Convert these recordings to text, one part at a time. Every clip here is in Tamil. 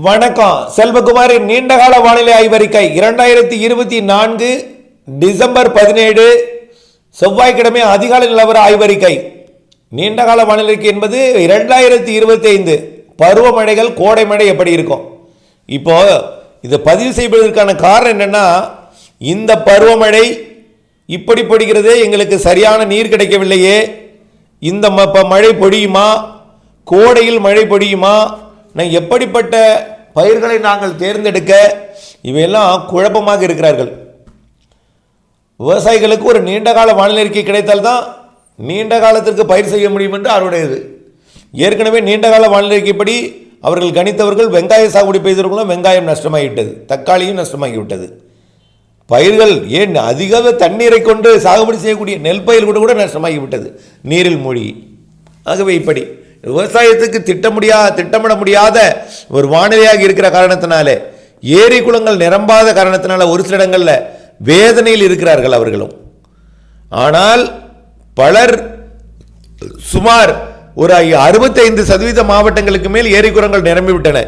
வணக்கம். செல்வகுமாரின் நீண்டகால வானிலை ஆய்வறிக்கை 2024 டிசம்பர் 17 செவ்வாய்க்கிழமை அதிகாலை நிலவர ஆய்வறிக்கை. நீண்டகால வானிலை என்பது 2025 பருவமழைகள், கோடை மழை எப்படி இருக்கும். இப்போ இதை பதிவு செய்வதற்கான காரணம் என்னன்னா, இந்த பருவமழை இப்படி பொழிகிறது, எங்களுக்கு சரியான நீர் கிடைக்கவில்லையே, இந்த மழை பொழியுமா, கோடையில் மழை பொழியுமா, நான் எப்படிப்பட்ட பயிர்களை நாங்கள் தேர்ந்தெடுக்க, இவையெல்லாம் குழப்பமாக இருக்கிறார்கள். விவசாயிகளுக்கு ஒரு நீண்டகால வானிலை அறிக்கை கிடைத்தால்தான் நீண்ட காலத்திற்கு பயிர் செய்ய முடியும் என்று அவருடையது. ஏற்கனவே நீண்டகால வானிலை அறிக்கைப்படி அவர்கள் கணித்தவர்கள் வெங்காய சாகுபடி பெய்தவர்களும் வெங்காயம் நஷ்டமாகிவிட்டது, தக்காளியும் நஷ்டமாகிவிட்டது. பயிர்கள் ஏன் அதிக தண்ணீரை கொண்டு சாகுபடி செய்யக்கூடிய நெல் பயிர் கூட நஷ்டமாகிவிட்டது நீரில் மூழ்கி. ஆகவே இப்படி விவசாயத்துக்கு திட்டமிட முடியாத ஒரு வானிலையாக இருக்கிற காரணத்தினாலே, ஏரி குளங்கள் நிரம்பாத காரணத்தினால ஒரு சில இடங்களில் வேதனையில் இருக்கிறார்கள் அவர்களும். ஆனால் பலர் சுமார் ஒரு 65% மாவட்டங்களுக்கு மேல் ஏரி குளங்கள் நிரம்பிவிட்டன.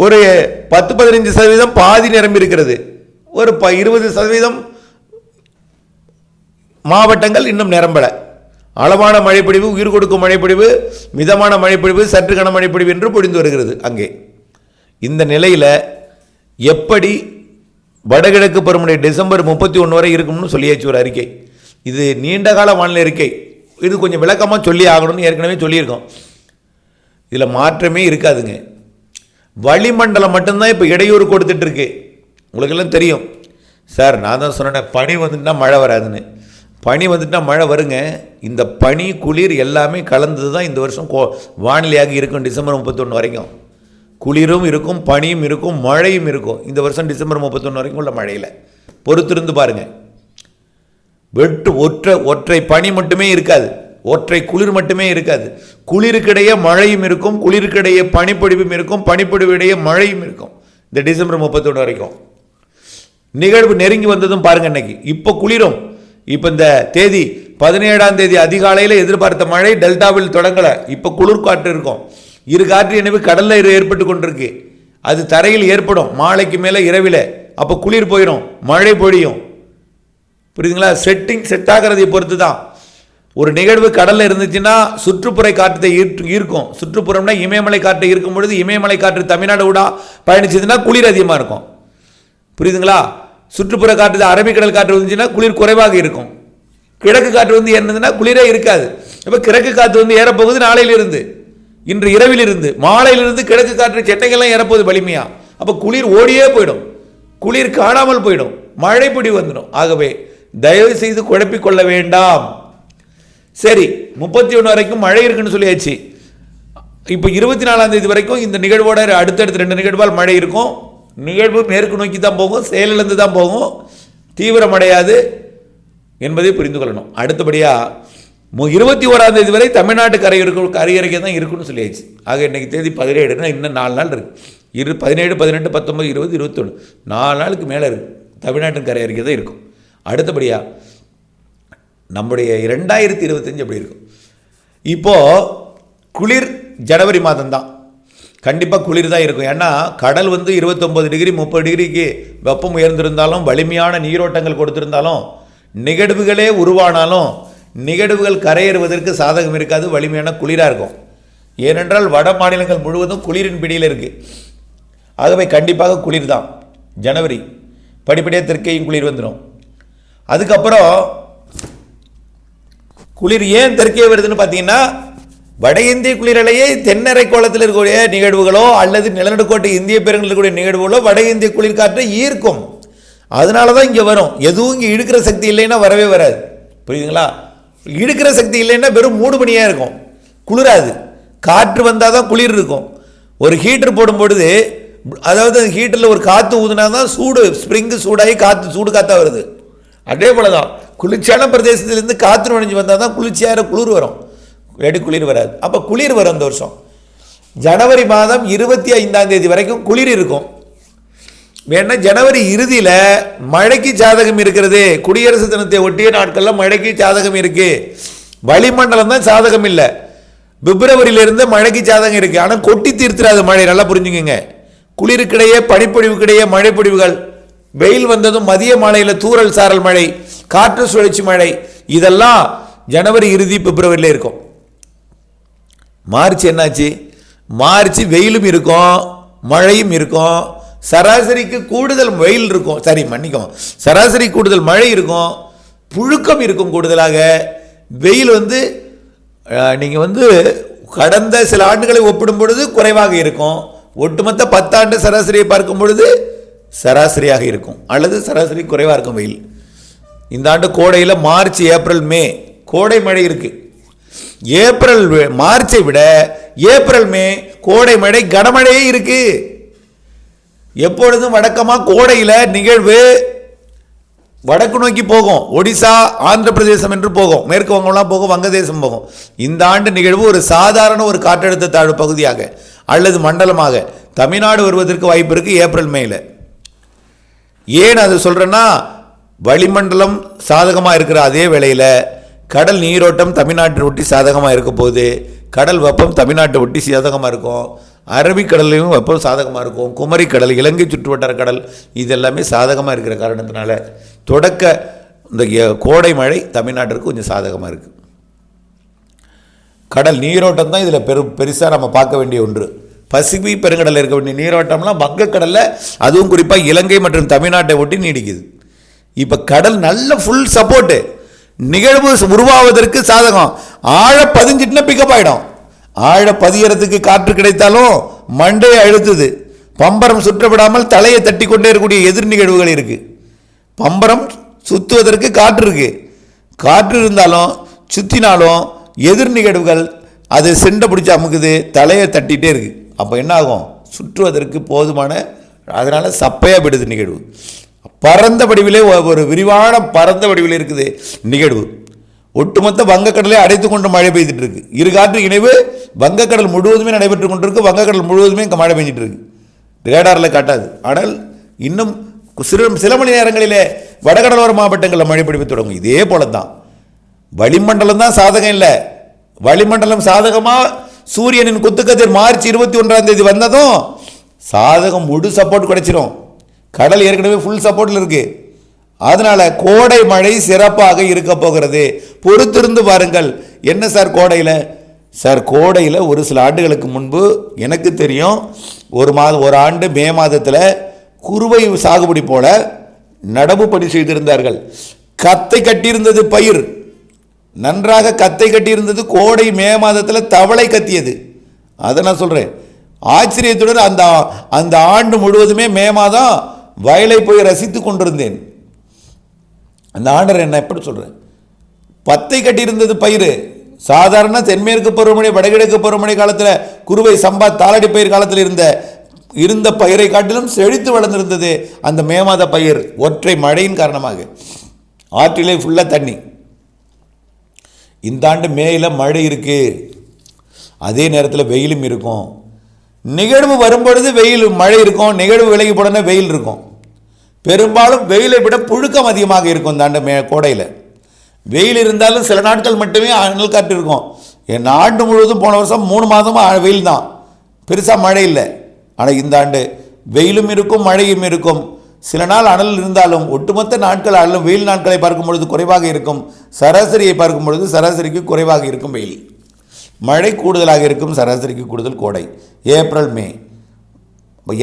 ஒரு 10-15% பாதி நிரம்பி இருக்கிறது. ஒரு 20% மாவட்டங்கள் இன்னும் நிரம்பல. அளவான மழைப்பொழிவு, உயிர் கொடுக்கும் மழைப்பொழிவு, மிதமான மழைப்பொழிவு, சற்று கன மழைப்பொழிவு என்று பொழிந்து வருகிறது அங்கே. இந்த நிலையில் எப்படி வடகிழக்கு பருவமழை டிசம்பர் 31 வரை இருக்கும்னு சொல்லியாச்சு ஒரு அறிக்கை. இது நீண்டகால வானிலை அறிக்கை. இது கொஞ்சம் விளக்கமாக சொல்லி ஆகணும்னு ஏற்கனவே சொல்லியிருக்கோம். இதில் மாற்றமே இருக்காதுங்க. வளிமண்டலம் மட்டும்தான் இப்போ இடையூறு கொடுத்துட்டு இருக்கு. உங்களுக்கெல்லாம் தெரியும் சார், நான் தான் சொன்னேன் பனி வந்துட்டுனா மழை வராதுன்னு. பனி வந்துட்டுனா மழை வருங்க. இந்த பனி குளிர் எல்லாமே கலந்தது தான் இந்த வருஷம் வானிலையாக இருக்கும். டிசம்பர் 31 வரைக்கும் குளிரும் இருக்கும், பனியும் இருக்கும், மழையும் இருக்கும். இந்த வருஷம் டிசம்பர் 31 வரைக்கும் உள்ள மழையில் பொறுத்திருந்து பாருங்கள். ஒற்றை பனி மட்டுமே இருக்காது, ஒற்றை குளிர் மட்டுமே இருக்காது. குளிருக்கிடையே மழையும் இருக்கும், குளிருக்கிடையே பனிப்பொழிவும் இருக்கும், பனிப்பொழிவிடையே மழையும் இருக்கும். இந்த டிசம்பர் 31 வரைக்கும் நிகழ்வு நெருங்கி வந்ததும் பாருங்கள். இன்னைக்கு இப்போ குளிரும். இப்போ இந்த தேதி 17ஆம் தேதி அதிகாலையில் எதிர்பார்த்த மழை டெல்டாவில் தொடங்கலை. இப்போ குளிர் காற்று இருக்கும். இரு காற்று எனவே கடலில் ஏற்பட்டு கொண்டிருக்கு. அது தரையில் ஏற்படும் மாலைக்கு மேலே இரவில். அப்போ குளிர் போயிடும், மழை பொழியும். புரியுதுங்களா? செட் ஆகிறதை பொறுத்து தான். ஒரு நிகழ்வு கடலில் இருந்துச்சுன்னா சுற்றுப்புற காற்றை ஈர்க்கும். சுற்றுப்புறம்னா இமயமலை காற்றை ஈர்க்கும் பொழுது இமயமலை காற்று தமிழ்நாடு கூட பயணிச்சதுன்னா குளிர் அதிகமாக இருக்கும். புரியுதுங்களா? சுற்றுப்புற காற்று அரபிக்கடல் காற்று வந்துச்சுன்னா குளிர் குறைவாக இருக்கும். கிழக்கு காற்று வந்து ஏறினதுன்னா குளிரே இருக்காது. இப்போ கிழக்கு காற்று வந்து ஏறப்போகுது நாளையிலிருந்து, இன்று இரவிலிருந்து, மாலையிலிருந்து கிழக்கு காற்று சென்னைக்கெல்லாம் ஏறப்போகுது வலிமையா. அப்போ குளிர் ஓடியே போயிடும், குளிர் காணாமல் போயிடும், மழை பொடி வந்துடும். ஆகவே தயவு செய்து குழப்பிக்கொள்ள வேண்டாம். சரி, 31 வரைக்கும் மழை இருக்குன்னு சொல்லியாச்சு. இப்போ 24ஆம் தேதி வரைக்கும் இந்த நிகழ்வோட அடுத்தடுத்து 2 நிகழ்வால் மழை இருக்கும். நிகழ்வு மேற்கு நோக்கி தான் போகும், செயலிழந்து தான் போகும், தீவிரமடையாது என்பதை புரிந்து கொள்ளணும். அடுத்தபடியாக 21ஆம் தேதி வரை தமிழ்நாட்டு கரையறைக்கு தான் இருக்குன்னு சொல்லியாச்சு. ஆக இன்றைக்கி தேதி 17னா இன்னும் 4 நாள் இருக்குது. 17, 18, 19, 20, 21 4 நாளுக்கு மேலே இருக்குது. தமிழ்நாட்டின் கரையறைக்கு தான் இருக்கும். அடுத்தபடியாக நம்முடைய 2025 எப்படி இருக்கும்? இப்போது குளிர் ஜனவரி மாதம்தான், கண்டிப்பாக குளிர் தான் இருக்கும். ஏன்னா கடல் வந்து 29 டிகிரி 30 டிகிரிக்கு வெப்பம் உயர்ந்திருந்தாலும், வலிமையான நீரோட்டங்கள் கொடுத்திருந்தாலும், நிகழ்வுகளே உருவானாலும் நிகழ்வுகள் கரையேறுவதற்கு சாதகம் இருக்காது, வலிமையான குளிராக இருக்கும். ஏனென்றால் வட மாநிலங்கள் முழுவதும் குளிரின் பிடியில் இருக்குது. ஆகவே கண்டிப்பாக குளிர் தான். ஜனவரி படிப்படியாக தெற்கையும் குளிர் வந்துடும். அதுக்கப்புறம் குளிர் ஏன் தெற்கே வருதுன்னு பார்த்தீங்கன்னா, வட இந்திய குளிரலையே தென்னரை கோலத்தில் இருக்கக்கூடிய நிகழ்வுகளோ அல்லது நிலநடுக்கோட்டை இந்திய பெருங்கடலில் இருக்கக்கூடிய நிகழ்வுகளோ வட இந்திய குளிர்காற்றை ஈர்க்கும். அதனால தான் இங்கே வரும். எதுவும் இங்கே இழுக்கிற சக்தி இல்லைன்னா வரவே வராது. புரியுதுங்களா? இழுக்கிற சக்தி இல்லைன்னா வெறும் மூடுபனியாக இருக்கும், குளிராது. காற்று வந்தால் தான் குளிர் இருக்கும். ஒரு ஹீட்டர் போடும் பொழுது, அதாவது ஹீட்டரில் ஒரு காற்று ஊதுனா தான் ஸ்ப்ரிங்கு சூடாகி சூடு காற்றா வருது. அதே போல தான் குளிர்ச்சியான பிரதேசத்திலேருந்து காற்று நுழைஞ்சு வந்தால் தான் குளிர்ச்சியாக குளிர் வரும், இல்லாட்டி குளிர் வராது. அப்போ குளிர் வரும். இந்த வருஷம் ஜனவரி மாதம் 25ஆம் தேதி வரைக்கும் குளிர் இருக்கும். வேணா ஜனவரி இறுதியில் மழைக்கு சாதகம் இருக்கிறது. குடியரசு தினத்தை ஒட்டிய நாட்களில் மழைக்கு சாதகம் இருக்கு. வளிமண்டலம் தான் சாதகம் இல்லை. பிப்ரவரியிலிருந்து மழைக்கு சாதகம் இருக்கு. ஆனால் கொட்டி தீர்த்துறாது மழை, நல்லா புரிஞ்சுக்கங்க. குளிருக்கிடையே பனிப்பொழிவுக்கிடையே மழைப்பொழிவுகள், வெயில் வந்ததும் மதிய மாலையில் தூறல் சாரல் மழை, காற்று சுழற்சி மழை, இதெல்லாம் ஜனவரி இறுதி பிப்ரவரியில் இருக்கும். மார்ச் என்னாச்சு? மார்ச் வெயிலும் இருக்கும் மழையும் இருக்கும். சராசரிக்கு கூடுதல் வெயில் இருக்கும், சரி மன்னிக்கும், சராசரி கூடுதல் மழை இருக்கும், புழுக்கம் இருக்கும் கூடுதலாக. வெயில் நீங்கள் கடந்த சில ஆண்டுகளை ஒப்பிடும் பொழுது குறைவாக இருக்கும். ஒட்டுமொத்த 10 ஆண்டு சராசரியை பார்க்கும் பொழுது சராசரியாக இருக்கும், அல்லது சராசரி குறைவாக இருக்கும் வெயில். இந்த ஆண்டு கோடையில் மார்ச் ஏப்ரல் மே கோடை மழை இருக்கு. ஏப்ரல் மார்ச்சை விட ஏப்ரல் மே கோடை மழை கனமழையே இருக்கு. எப்பொழுதும் வழக்கமாக கோடையில் நிகழ்வு வடக்கு நோக்கி போகும், ஒடிசா ஆந்திர பிரதேசம் என்று போகும், மேற்கு வங்கம்லாம் போகும், வங்கதேசம் போகும். இந்த ஆண்டு நிகழ்வு ஒரு சாதாரண ஒரு காற்றழுத்த தாழ்வு பகுதியாக அல்லது மண்டலமாக தமிழ்நாடு வருவதற்கு வாய்ப்பு இருக்கு ஏப்ரல் மேல. ஏன் அது சொல்றேன்னா, வளிமண்டலம் சாதகமாக இருக்கிற அதே வேளையில் கடல் நீரோட்டம் தமிழ்நாட்டை ஒட்டி சாதகமாக இருக்க போது, கடல் வெப்பம் தமிழ்நாட்டை ஒட்டி சாதகமாக இருக்கும், அரபிக்கடலையும் வெப்பம் சாதகமாக இருக்கும், குமரி கடல், இலங்கை சுற்றுவட்டார கடல், இதெல்லாமே சாதகமாக இருக்கிற காரணத்தினால தொடக்க இந்த கோடை மழை தமிழ்நாட்டிற்கு கொஞ்சம் சாதகமாக இருக்குது. கடல் நீரோட்டம் தான் இதில் பெருசாக நம்ம பார்க்க வேண்டிய ஒன்று. பசிபிக் பெருங்கடலில் இருக்க வேண்டிய நீரோட்டம்லாம் வங்கக்கடலில், அதுவும் குறிப்பாக இலங்கை மற்றும் தமிழ்நாட்டை ஒட்டி நீடிக்குது. இப்போ கடல் நல்ல ஃபுல் சப்போர்ட்டு, நிகழ்வு உருவாவதற்கு சாதகம். ஆழ பதிஞ்சிட்டுனா பிக்கப் ஆகிடும். ஆழ பதியறதுக்கு காற்று கிடைத்தாலும் மண்டையை அழுத்துது. பம்பரம் சுற்றப்படாமல் தலையை தட்டி கொண்டே இருக்கக்கூடிய எதிர் நிகழ்வுகள் இருக்கு. பம்பரம் சுற்றுவதற்கு காற்று இருக்கு, காற்று இருந்தாலும் சுற்றினாலும் எதிர் நிகழ்வுகள் அது செண்டை பிடிச்சி அமுக்குது, தலையை தட்டிகிட்டே இருக்கு. அப்போ என்ன ஆகும்? சுற்றுவதற்கு போதுமான, அதனால சப்பையாக விடுது நிகழ்வு. பரந்த வடிவிலே ஒரு விரிவான பரந்த வடிவில் இருக்குது நிகழ்வு. ஒட்டுமொத்த வங்கக்கடலை அடைத்து கொண்டு மழை பெய்துட்டு இருக்கு. இரு காற்று இணைவு வங்கக்கடல் முழுவதுமே நடைபெற்று கொண்டிருக்கு. வங்கக்கடல் முழுவதுமே இங்கே மழை பெஞ்சிட்டு இருக்கு. ரேடாரில் காட்டாது, ஆனால் இன்னும் சில மணி நேரங்களிலே வடகடலோர மாவட்டங்களில் மழை பிடிப்பு தொடங்கும். இதே போல தான் வளிமண்டலம் தான் சாதகம் இல்லை. வளிமண்டலம் சாதகமாக சூரியனின் குத்துக்கதிர் மார்ச் 21ஆம் தேதி வந்ததும் சாதகம் முழு சப்போர்ட் கிடைச்சிடும். கடல் ஏற்கனவே ஃபுல் சப்போர்ட்டில் இருக்கு. அதனால கோடை மழை சிறப்பாக இருக்க போகிறது. பொறுத்திருந்து பாருங்கள். என்ன சார் கோடையில்? சார் கோடையில் ஒரு சில ஆண்டுகளுக்கு முன்பு எனக்கு தெரியும், ஒரு ஆண்டு மே மாதத்தில் குறுவை சாகுபடி போல நடவு பணி செய்திருந்தார்கள். கத்தை கட்டியிருந்தது பயிர், நன்றாக கத்தை கட்டியிருந்தது. கோடை மே மாதத்தில் தவளை கத்தியது. அதை நான் சொல்கிறேன் ஆச்சரியத்துடன். அந்த ஆண்டு முழுவதுமே மே மாதம் வயலை போய் ரசித்து கொண்டிருந்தேன். அந்த ஆண்டர் என்ன எப்படி சொல்கிறேன், பத்தை கட்டியிருந்தது பயிர். சாதாரண தென்மேற்கு பருவமழை வடகிழக்கு பருவமழை காலத்தில் குறுவை சம்பா தாளடி பயிர் காலத்தில் இருந்த பயிரை காட்டிலும் செழித்து வளர்ந்திருந்தது அந்த மே மாத பயிர். ஒற்றை மழையின் காரணமாக ஆற்றிலே ஃபுல்லாக தண்ணி. இந்த ஆண்டு மேயில் மழை இருக்கு, அதே நேரத்தில் வெயிலும் இருக்கும். நிகழ்வு வரும்பொழுது வெயில் மழை இருக்கும், நிகழ்வு விலகி போடனே வெயில் இருக்கும். பெரும்பாலும் வெயிலை விட புழுக்கம் அதிகமாக இருக்கும். இந்த ஆண்டு கோடையில் வெயில் இருந்தாலும் சில நாட்கள் மட்டுமே அனல் காற்று இருக்கும். என் ஆண்டு முழுவதும் போன வருஷம் 3 மாதமாக வெயில் தான், பெருசாக மழை இல்லை. ஆனால் இந்த ஆண்டு வெயிலும் இருக்கும் மழையும் இருக்கும். சில நாள் அனல் இருந்தாலும் ஒட்டுமொத்த நாட்கள் அனலும் வெயில் நாட்களை பார்க்கும் பொழுது குறைவாக இருக்கும். சராசரியை பார்க்கும் பொழுது சராசரிக்கு குறைவாக இருக்கும் வெயில். மழை கூடுதலாக இருக்கும், சராசரிக்கு கூடுதல் கோடை. ஏப்ரல் மே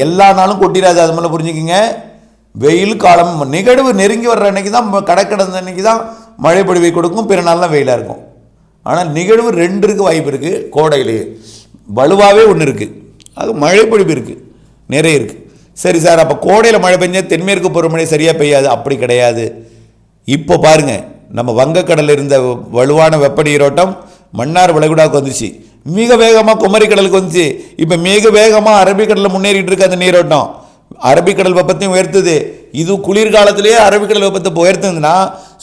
எல்லா நாளும் கொட்டிடாது, அது மேலே புரிஞ்சுக்கிங்க. வெயில் காலம் நிகழ்வு நெருங்கி வர்ற அன்னைக்கு தான், கடந்த அன்னைக்கு தான் மழை பொழிவை கொடுக்கும், பிற நாள்லாம் வெயிலாக இருக்கும். ஆனால் நிகழ்வு 2 இருக்கு வாய்ப்பு இருக்குது. கோடையிலேயே வலுவாகவே ஒன்று இருக்குது, அது மழை பொழிவு இருக்குது, நிறைய இருக்குது. சரி சார், அப்போ கோடையில் மழை பெஞ்சா தென்மேற்கு பருவமழை சரியாக பெய்யாது, அப்படி கிடையாது. இப்போ பாருங்கள், நம்ம வங்கக்கடலில் இருந்த வலுவான வெப்ப நீரோட்டம் மன்னார் வளைகுடாவுக்கு வந்துச்சு, மிக வேகமாக குமரிக்கடலுக்கு வந்துச்சு. இப்போ மிக வேகமாக அரபிக்கடலில் முன்னேறிட்டு இருக்கு அந்த நீரோட்டம். அரபிக்கடல் வெப்பத்தையும் உயர்த்துது. இது குளிர்காலத்திலேயே அரபிக்கடல் வெப்பத்தை உயர்த்துதுன்னா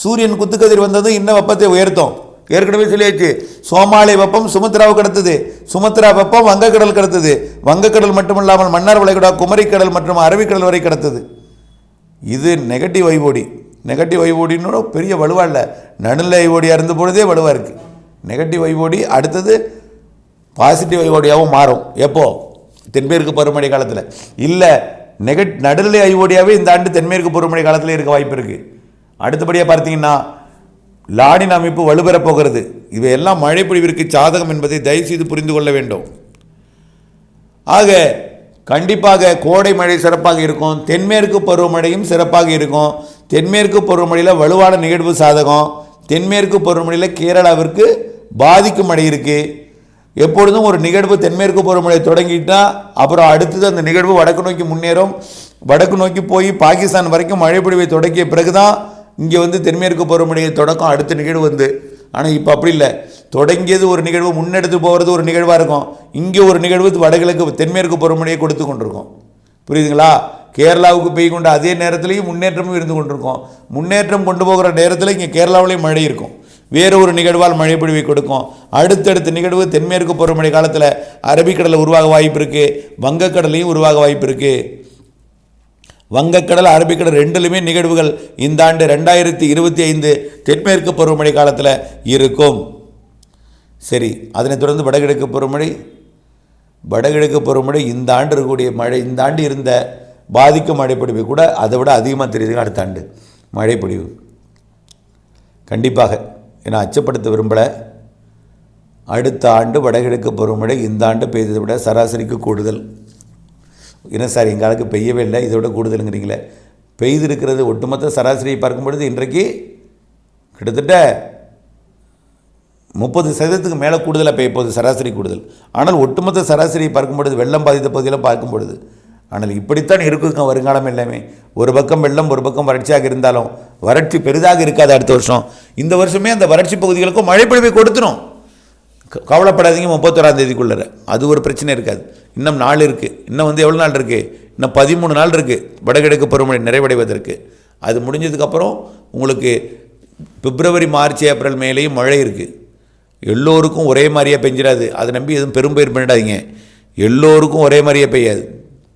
சூரியன் குத்துக்கதிர் வந்ததும் இன்னும் வெப்பத்தை உயர்த்தும். ஏற்கனவே சொல்லியாச்சு, சோமாலி வெப்பம் சுமத்ராவுக்கு கடத்துது, சுமத்ரா வெப்பம் வங்கக்கடல் கடத்துது, வங்கக்கடல் மட்டுமில்லாமல் மன்னார் வளைகுடா குமரிக்கடல் மற்றும் அரபிக்கடல் வரை கடத்துது. இது நெகட்டிவ் வைவோடி. நெகட்டிவ் வைவோடின்னு பெரிய வலுவாக இல்லை, நடுநிலை வைவோடியாக இருந்த பொழுதே வலுவாக இருக்குது. நெகட்டிவ் வைவோடி அடுத்தது பாசிட்டிவ் ஐஓடியாகவும் மாறும். எப்போ? தென்மேற்கு பருவமழை காலத்தில். இல்லை நடுநிலை ஐஓடியாவே இந்த ஆண்டு தென்மேற்கு பருவமழை காலத்தில் இருக்க வாய்ப்பு இருக்குது. அடுத்தபடியாக பார்த்தீங்கன்னா லானின் அமைப்பு வலுப்பெறப் போகிறது. இவையெல்லாம் மழை பொழிவிற்கு சாதகம் என்பதை தயவுசெய்து புரிந்து கொள்ள வேண்டும். ஆக கண்டிப்பாக கோடை மழை சிறப்பாக இருக்கும், தென்மேற்கு பருவமழையும் சிறப்பாக இருக்கும். தென்மேற்கு பருவமழையில் வலுவான நிகழ்வு சாதகம். தென்மேற்கு பருவமழையில் கேரளாவிற்கு பாதிக்கும் மழை இருக்குது. எப்பொழுதும் ஒரு நிகழ்வு தென்மேற்கு பருவமழை தொடங்கிட்டால் அப்புறம் அடுத்தது அந்த நிகழ்வு வடக்கு நோக்கி முன்னேறும். வடக்கு நோக்கி போய் பாகிஸ்தான் வரைக்கும் மழை பொழிவை தொடங்கிய பிறகு தான் இங்கே தென்மேற்கு பருவமழையை தொடக்கம் அடுத்த நிகழ்வு ஆனால் இப்போ அப்படி இல்லை. தொடங்கியது ஒரு நிகழ்வு, முன்னெடுத்து போகிறது ஒரு நிகழ்வாக இருக்கும். இங்கே ஒரு நிகழ்வு வடகிழக்கு தென்மேற்கு பருவமழையை கொடுத்து கொண்டிருக்கும். புரியுதுங்களா? கேரளாவுக்கு பெய்ய கொண்ட அதே நேரத்திலையும் முன்னேற்றமும் இருந்து கொண்டிருக்கும். முன்னேற்றம் கொண்டு போகிற நேரத்தில் இங்கே கேரளாவிலேயும் மழை இருக்கும். வேறு ஒரு நிகழ்வால் மழை பொழிவை கொடுக்கும். அடுத்தடுத்த நிகழ்வு தென்மேற்கு பருவமழை காலத்தில் அரபிக்கடலில் உருவாக வாய்ப்பு இருக்குது, வங்கக்கடலையும் உருவாக வாய்ப்பு இருக்குது. வங்கக்கடல் அரபிக்கடல் ரெண்டுலையுமே நிகழ்வுகள் இந்த ஆண்டு 2025 தென்மேற்கு பருவமழை காலத்தில் இருக்கும். சரி, அதனைத் தொடர்ந்து வடகிழக்கு பருவமழை இந்த ஆண்டு இருக்கக்கூடிய மழை, இந்த ஆண்டு இருந்த பாதிக்கும் மழைப்பொழிவு கூட அதை விட அதிகமாக தெரியுதுங்க அடுத்த ஆண்டு மழைப்பொழிவு. கண்டிப்பாக ஏன்னா அச்சப்படுத்த விரும்பலை. அடுத்த ஆண்டு வடகிழக்கு பருவமழை இந்த ஆண்டு பெய்ததை விட சராசரிக்கு கூடுதல். என்ன சார் எங்கள் ஆளுக்கு பெய்யவே இல்லை, இதை விட கூடுதலுங்கிறீங்களே. பெய்திருக்கிறது ஒட்டுமொத்த சராசரியை பார்க்கும் பொழுது இன்றைக்கு கிட்டத்தட்ட 30% மேலே கூடுதலாக பெய்ய போகுது, சராசரி கூடுதல். ஆனால் ஒட்டுமொத்த சராசரியை பார்க்கும் பொழுது வெள்ளம் பாதித்த பகுதியில் பார்க்கும் பொழுது ஆனால் இப்படித்தான் இருக்குங்க வருங்காலம் எல்லாமே. ஒரு பக்கம் வெள்ளம் ஒரு பக்கம் வறட்சியாக இருந்தாலும் வறட்சி பெரிதாக இருக்காது அடுத்த வருஷம். இந்த வருஷமே அந்த வறட்சி பகுதிகளுக்கும் மழை பொழிவை கொடுத்துரும். கவலைப்படாதீங்க, 31ஆம் தேதிக்குள்ளே அது ஒரு பிரச்சனை இருக்காது. இன்னும் நாள் இருக்குது. இன்னும் எவ்வளோ நாள் இருக்குது? இன்னும் 13 நாள் இருக்குது வடகிழக்கு பருவமழை நிறைவடைவதற்கு. அது முடிஞ்சதுக்கப்புறம் உங்களுக்கு பிப்ரவரி, மார்ச், ஏப்ரல், மேலேயும் மழை இருக்குது. எல்லோருக்கும் ஒரே மாதிரியாக பெஞ்சிடாது. அதை நம்பி எதுவும் பெரும்பயிர் பண்ணிடாதீங்க. எல்லோருக்கும் ஒரே மாதிரியாக பெய்யாது,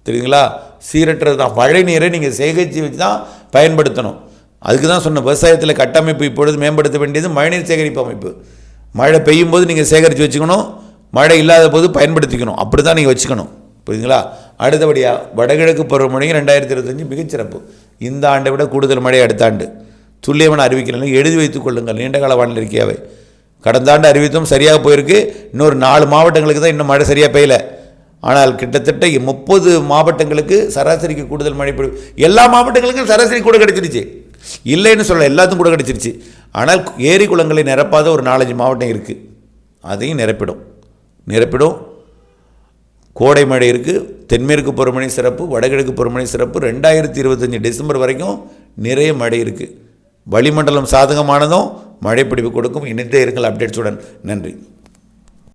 தெரியுங்களா? சீரற்றது தான். மழை நீரை நீங்கள் சேகரித்து வச்சு தான் பயன்படுத்தணும். அதுக்கு தான் சொன்ன விவசாயத்தில் கட்டமைப்பு இப்பொழுது மேம்படுத்த வேண்டியது மழைநீர் சேகரிப்பு அமைப்பு. மழை பெய்யும் போது நீங்கள் சேகரித்து வச்சுக்கணும், மழை இல்லாத போது பயன்படுத்திக்கணும். அப்படி தான் நீங்கள் வச்சுக்கணும், புரியுதுங்களா? அடுத்தபடியாக வடகிழக்கு பருவமழை 2025 மிகச்சிறப்பு. இந்த ஆண்டை விட கூடுதல் மழை அடுத்த ஆண்டு. துல்லியமான அறிவிக்கலாம், எழுதி வைத்துக் கொள்ளுங்கள் நீண்டகால வானிலை அறிக்கையாவை. கடந்த ஆண்டு அறிவித்தும் சரியாக போயிருக்கு. இன்னொரு 4 மாவட்டங்களுக்கு தான் இன்னும் மழை சரியாக பெய்யலை. ஆனால் கிட்டத்தட்ட 30 மாவட்டங்களுக்கு சராசரிக்கு கூடுதல் மழை பொழிவு. எல்லா மாவட்டங்களுக்கும் சராசரி கூட கிடச்சிருச்சு, இல்லைன்னு சொல்ல, எல்லாத்துக்கும் கூட கிடச்சிருச்சு. ஆனால் ஏரி குளங்களை நிரப்பாத ஒரு 4-5 மாவட்டம் இருக்குது, அதையும் நிரப்பிடும். கோடை மழை இருக்குது. தென்மேற்கு பருவமழை சிறப்பு, வடகிழக்கு பருவமழை சிறப்பு. 2025 டிசம்பர் வரைக்கும் நிறைய மழை இருக்குது. வளிமண்டலம் சாதகமானதும் மழைப்பிடிப்பு கொடுக்கும். இணைந்தே இருங்கள் அப்டேட்ஸுடன். நன்றி.